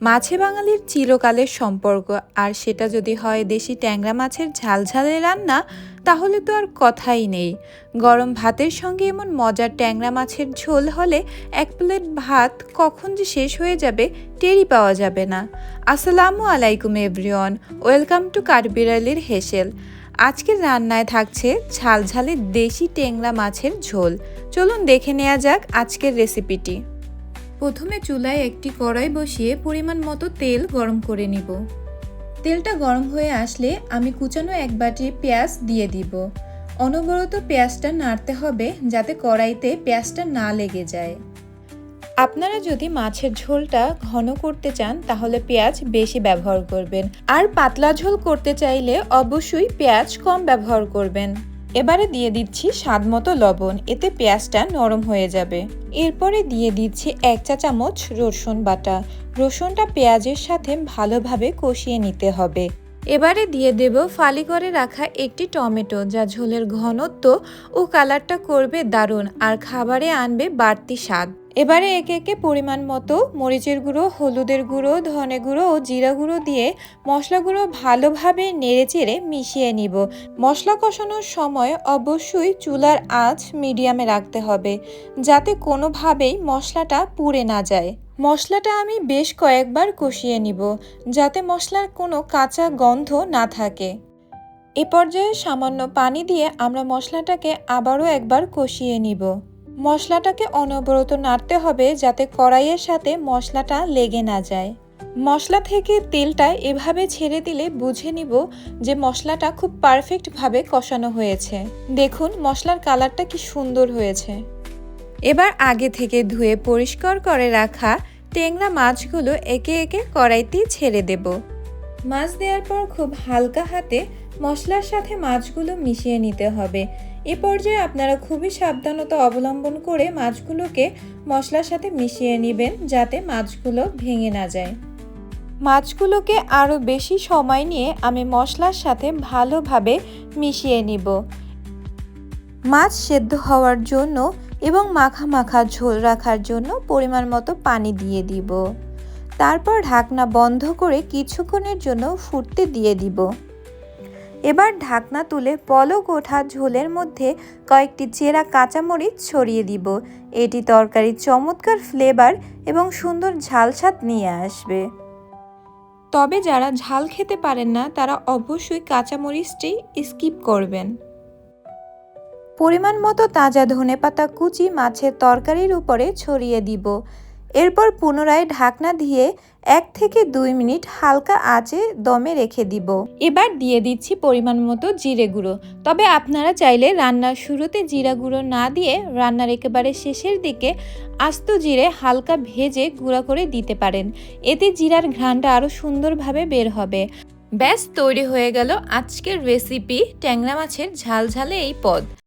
মাছে বাঙালির চিরকালের সম্পর্ক, আর সেটা যদি হয় দেশি ট্যাংরা মাছের ঝালঝালে রান্না, তাহলে তো আর কথাই নেই। গরম ভাতের সঙ্গে এমন মজার ট্যাংরা মাছের ঝোল হলে এক প্লেট ভাত কখন যে শেষ হয়ে যাবে টেরই পাওয়া যাবে না। আসসালামু আলাইকুম এভরিওয়ান, ওয়েলকাম টু কাঠবিড়ালির হেসেল। আজকের রান্নায় থাকছে ঝালঝালে দেশি ট্যাংরা মাছের ঝোল। চলুন দেখে নেওয়া যাক আজকের রেসিপিটি। প্রথমে চুলায় একটি কড়াই বসিয়ে পরিমাণ মতো তেল গরম করে নিব। তেলটা গরম হয়ে আসলে আমি কুচানো এক বাটি পেঁয়াজ দিয়ে দিব। অনবরত পেঁয়াজটা নাড়তে হবে যাতে কড়াইতে পেঁয়াজটা না লেগে যায়। আপনারা যদি মাছের ঝোলটা ঘন করতে চান তাহলে পেঁয়াজ বেশি ব্যবহার করবেন, আর পাতলা ঝোল করতে চাইলে অবশ্যই পেঁয়াজ কম ব্যবহার করবেন। এবারে দিয়ে দিচ্ছি স্বাদ মতো লবণ, এতে পেঁয়াজটা নরম হয়ে যাবে। এরপরে দিয়ে দিচ্ছি 1 চা চামচ রসুন বাটা। রসুনটা পেঁয়াজের সাথে ভালোভাবে কষিয়ে নিতে হবে। এবারে দিয়ে দেব ফালি করে রাখা একটি টমেটো, যা ঝোলের ঘনত্ব ও কালারটা করবে দারুণ আর খাবারে আনবে বাড়তি স্বাদ। এবারে একে একে পরিমাণ মতো মরিচের গুঁড়ো, হলুদের গুঁড়ো, ধনে গুঁড়ো ও জিরা গুঁড়ো দিয়ে মশলাগুলো ভালোভাবে নেড়েচেড়ে মিশিয়ে নিব। মশলা কষানোর সময় অবশ্যই চুলার আঁচ মিডিয়ামে রাখতে হবে, যাতে কোনোভাবেই মশলাটা পুড়ে না যায়। মশলাটা আমি বেশ কয়েকবার কষিয়ে নিব, যাতে মশলার কোনো কাঁচা গন্ধ না থাকে। এ পর্যায়ে সামান্য পানি দিয়ে আমরা মশলাটাকে আবারও একবার কষিয়ে নিব। মশলাটাকে অনবরত নাড়তে হবে যাতে কড়াইয়ের সাথে মশলাটা লেগে না যায়। মশলা থেকে তেলটা এভাবে ছেড়ে দিলে বুঝে নিব যে মশলাটা খুব পারফেক্টভাবে কষানো হয়েছে। দেখুন মশলার কালারটা কি সুন্দর হয়েছে। এবার আগে থেকে ধুয়ে পরিষ্কার করে রাখা ট্যাংরা মাছগুলো একে একে কড়াইতে ছেড়ে দেব। মাছ দেওয়ার পর খুব হালকা হাতে মশলার সাথে মাছগুলো মিশিয়ে নিতে হবে। এ পর্যায়ে আপনারা খুবই সাবধানতা অবলম্বন করে মাছগুলোকে মশলার সাথে মিশিয়ে নেবেন, যাতে মাছগুলো ভেঙে না যায়। মাছগুলোকে আরও বেশি সময় নিয়ে আমি মশলার সাথে ভালোভাবে মিশিয়ে নিব। মাছ সেদ্ধ হওয়ার জন্য এবং মাখা মাখা ঝোল রাখার জন্য পরিমাণ মতো পানি দিয়ে দিব। তারপর ঢাকনা বন্ধ করে কিছুক্ষণের জন্য ফুটতে দিয়ে দিব। এবার ঢাকনা তুলে পলক ওঠা ঝোলের মধ্যে কয়েকটি চেরা কাঁচামরিচ ছড়িয়ে দিব। এটি তরকারির চমৎকার ফ্লেভার এবং সুন্দর ঝাল স্বাদ নিয়ে আসবে। তবে যারা ঝাল খেতে পারেন না তারা অবশ্যই কাঁচামরিচটি স্কিপ করবেন। পরিমাণ মতো তাজা ধনেপাতা কুচি মাছের তরকারির উপরে ছড়িয়ে দিব। এরপর পুনরায় ঢাকনা দিয়ে 1 থেকে 2 মিনিট হালকা আঁচে দমে রেখে দিব। এবার দিয়ে দিচ্ছি পরিমাণ মতো জিরে গুঁড়ো। তবে আপনারা চাইলে রান্নার শুরুতে জিরা গুঁড়ো না দিয়ে রান্নার একেবারে শেষের দিকে আস্ত জিরে হালকা ভেজে গুঁড়া করে দিতে পারেন। এতে জিরার ঘ্রাণটা আরও সুন্দরভাবে বের হবে। ব্যাস তৈরি হয়ে গেল আজকের রেসিপি ট্যাংরা মাছের ঝালঝালে এই পদ।